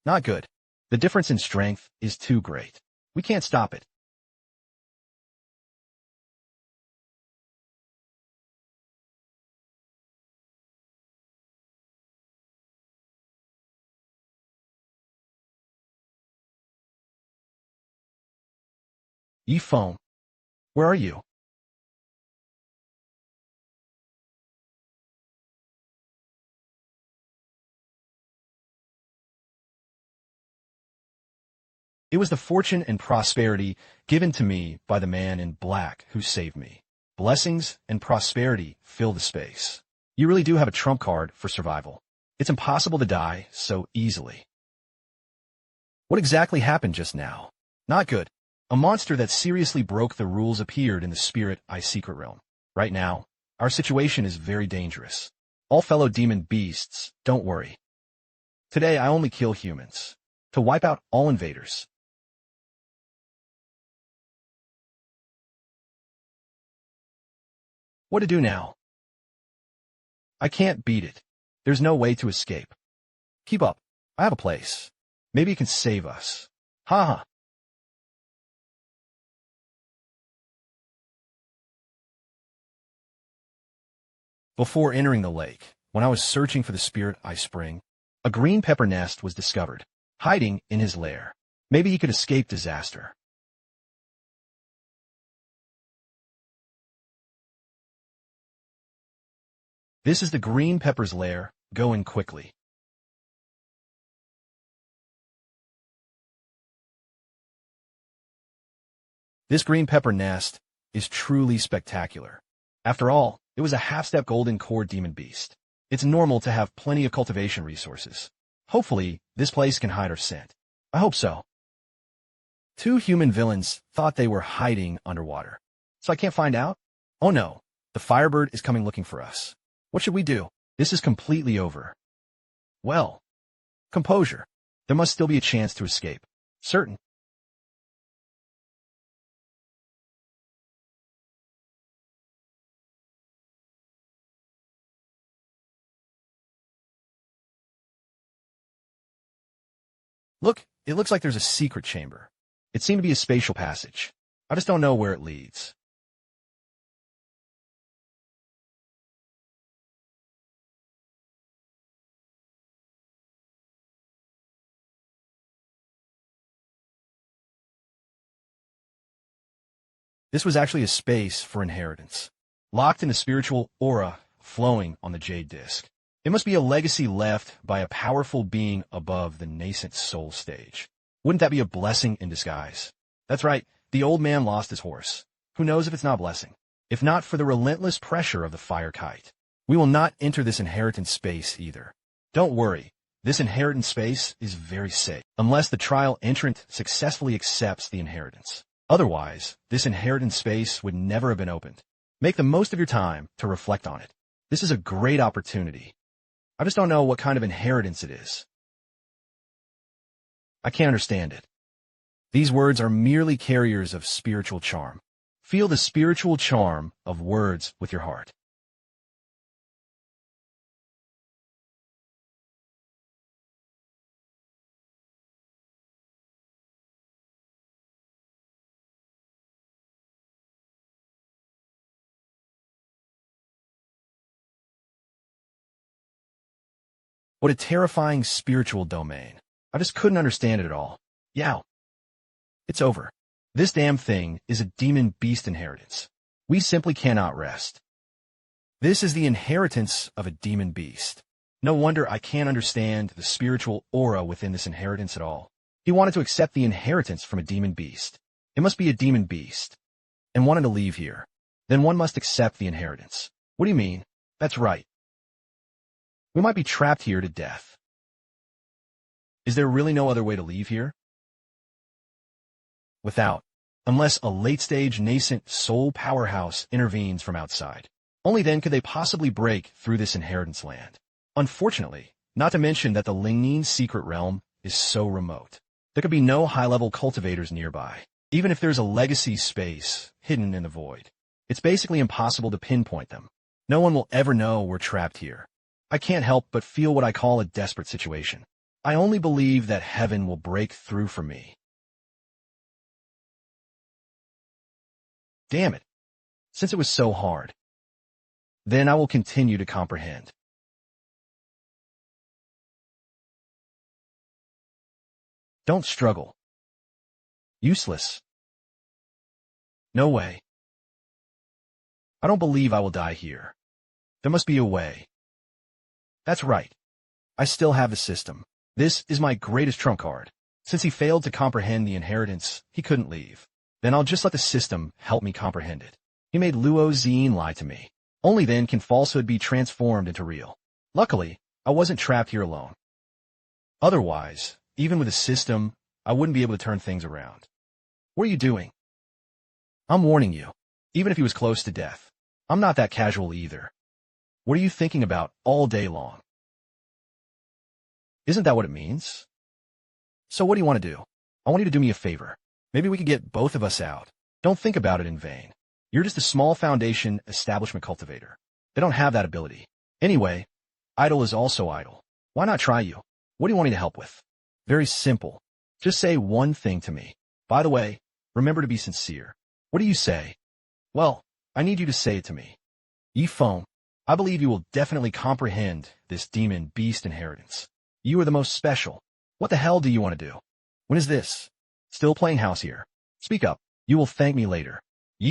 Not good. The difference in strength is too great. We can't stop it. Feng, where are you? It was the fortune and prosperity given to me by the man in black who saved me. Blessings and prosperity fill the space. You really do have a trump card for survival. It's impossible to die so easily. What exactly happened just now? Not good. A monster that seriously broke the rules appeared in the Spirit Eye secret realm. Right now, our situation is very dangerous. All fellow demon beasts, don't worry. Today I only kill humans. To wipe out all invaders. What to do now? I can't beat it. There's no way to escape. Keep up. I have a place. Maybe it can save us. Ha ha. Before entering the lake, when I was searching for the Spirit Eye Spring, a green pepper nest was discovered, hiding in his lair. Maybe he could escape disaster. This is the green pepper's lair. Go in quickly. This green pepper nest is truly spectacular. After all, it was a half-step golden core demon beast. It's normal to have plenty of cultivation resources. Hopefully, this place can hide our scent. I hope so. Two human villains thought they were hiding underwater. So I can't find out? Oh no, the firebird is coming looking for us. What should we do? This is completely over. Well, composure. There must still be a chance to escape. Certain. Look, it looks like there's a secret chamber. It seemed to be a spatial passage. I just don't know where it leads. This was actually a space for inheritance, locked in a spiritual aura flowing on the jade disc. It must be a legacy left by a powerful being above the nascent soul stage. Wouldn't that be a blessing in disguise? That's right, the old man lost his horse. Who knows if it's not a blessing? If not for the relentless pressure of the fire kite. We will not enter this inheritance space either. Don't worry, this inheritance space is very safe, unless the trial entrant successfully accepts the inheritance. Otherwise, this inheritance space would never have been opened. Make the most of your time to reflect on it. This is a great opportunity. I just don't know what kind of inheritance it is. I can't understand it. These words are merely carriers of spiritual charm. Feel the spiritual charm of words with your heart. What a terrifying spiritual domain. I just couldn't understand it at all. Yow. It's over. This damn thing is a demon beast inheritance. We simply cannot rest. This is the inheritance of a demon beast. No wonder I can't understand the spiritual aura within this inheritance at all. He wanted to accept the inheritance from a demon beast. It must be a demon beast. And wanted to leave here. Then one must accept the inheritance. What do you mean? That's right. We might be trapped here to death. Is there really no other way to leave here? Without. Unless a late-stage nascent soul powerhouse intervenes from outside. Only then could they possibly break through this inheritance land. Unfortunately, not to mention that the Lingnin secret realm is so remote. There could be no high-level cultivators nearby, even if there's a legacy space hidden in the void. It's basically impossible to pinpoint them. No one will ever know we're trapped here. I can't help but feel what I call a desperate situation. I only believe that heaven will break through for me. Damn it. Since it was so hard. Then I will continue to comprehend. Don't struggle. Useless. No way. I don't believe I will die here. There must be a way. That's right. I still have the system. This is my greatest trump card. Since he failed to comprehend the inheritance, he couldn't leave. Then I'll just let the system help me comprehend it. He made Luo Xin lie to me. Only then can falsehood be transformed into real. Luckily, I wasn't trapped here alone. Otherwise, even with a system, I wouldn't be able to turn things around. What are you doing? I'm warning you. Even if he was close to death, I'm not that casual either. What are you thinking about all day long? Isn't that what it means? So what do you want to do? I want you to do me a favor. Maybe we could get both of us out. Don't think about it in vain. You're just a small foundation establishment cultivator. They don't have that ability. Anyway, idle is also idle. Why not try you? What do you want me to help with? Very simple. Just say one thing to me. By the way, remember to be sincere. What do you say? Well, I need you to say it to me. Feng, I believe you will definitely comprehend this demon beast inheritance. You are the most special. What the hell do you want to do? When is this? Still playing house here. Speak up. You will thank me later.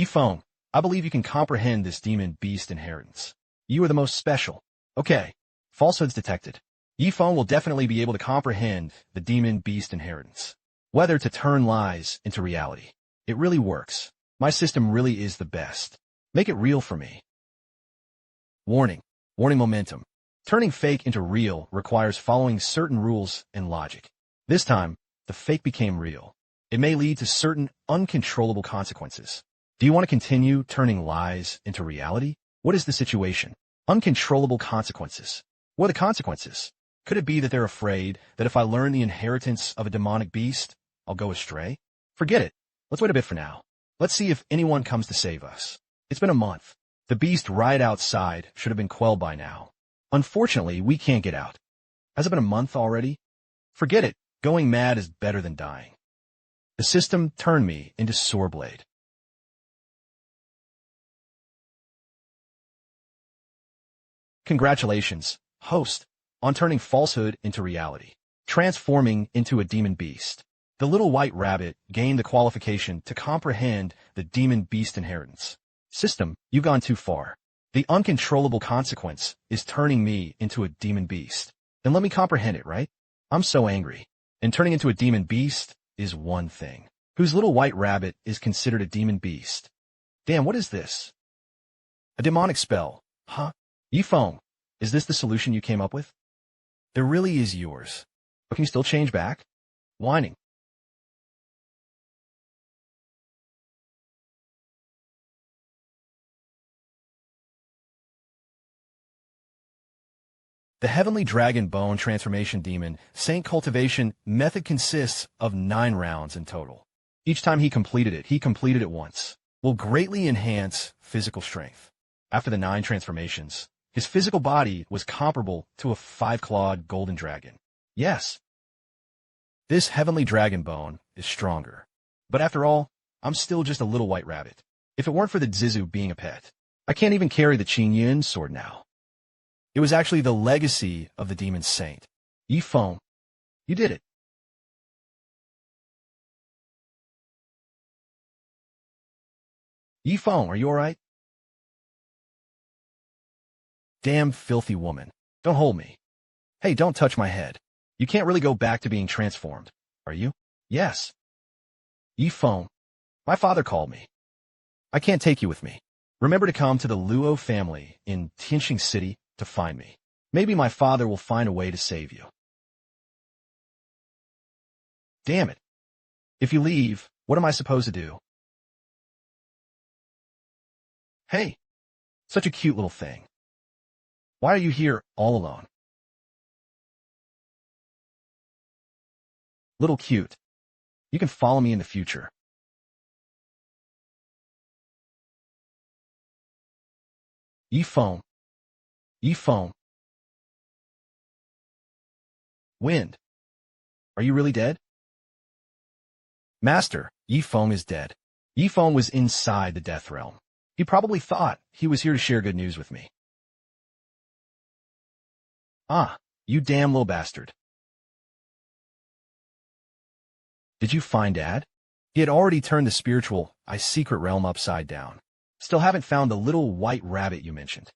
Feng, I believe you can comprehend this demon beast inheritance. You are the most special. Okay. Falsehoods detected. Feng will definitely be able to comprehend the demon beast inheritance. Whether to turn lies into reality. It really works. My system really is the best. Make it real for me. Warning. Warning momentum. Turning fake into real requires following certain rules and logic. This time, the fake became real. It may lead to certain uncontrollable consequences. Do you want to continue turning lies into reality? What is the situation? Uncontrollable consequences. What are the consequences? Could it be that they're afraid that if I learn the inheritance of a demonic beast, I'll go astray? Forget it. Let's wait a bit for now. Let's see if anyone comes to save us. It's been a month. The beast right outside should have been quelled by now. Unfortunately, we can't get out. Has it been a month already? Forget it. Going mad is better than dying. The system turned me into Soreblade. Congratulations, host, on turning falsehood into reality, transforming into a demon beast. The little white rabbit gained the qualification to comprehend the demon beast inheritance. System, you've gone too far. The uncontrollable consequence is turning me into a demon beast. Then let me comprehend it, right? I'm so angry. And turning into a demon beast is one thing. Whose little white rabbit is considered a demon beast? Damn, what is this? A demonic spell, huh? Feng, is this the solution you came up with? There really is yours. But can you still change back? Whining. The Heavenly Dragon Bone Transformation Demon Saint Cultivation method consists of 9 rounds in total. Each time he completed it once. Will greatly enhance physical strength. After the 9 transformations, his physical body was comparable to a 5-clawed golden dragon. Yes, this Heavenly Dragon Bone is stronger. But after all, I'm still just a little white rabbit. If it weren't for the Zizu being a pet, I can't even carry the Qin Yin sword now. It was actually the legacy of the demon saint. Feng, you did it. Feng, are you alright? Damn filthy woman. Don't hold me. Hey, don't touch my head. You can't really go back to being transformed, are you? Yes. Feng. My father called me. I can't take you with me. Remember to come to the Luo family in Tianxing City to find me. Maybe my father will find a way to save you. Damn it. If you leave, what am I supposed to do? Hey, such a cute little thing. Why are you here all alone? Little cute. You can follow me in the future. Feng. Feng. Wind. Are you really dead? Master, Feng is dead. Feng was inside the death realm. He probably thought he was here to share good news with me. Ah, you damn little bastard. Did you find Dad? He had already turned the spiritual, secret realm upside down. Still haven't found the little white rabbit you mentioned.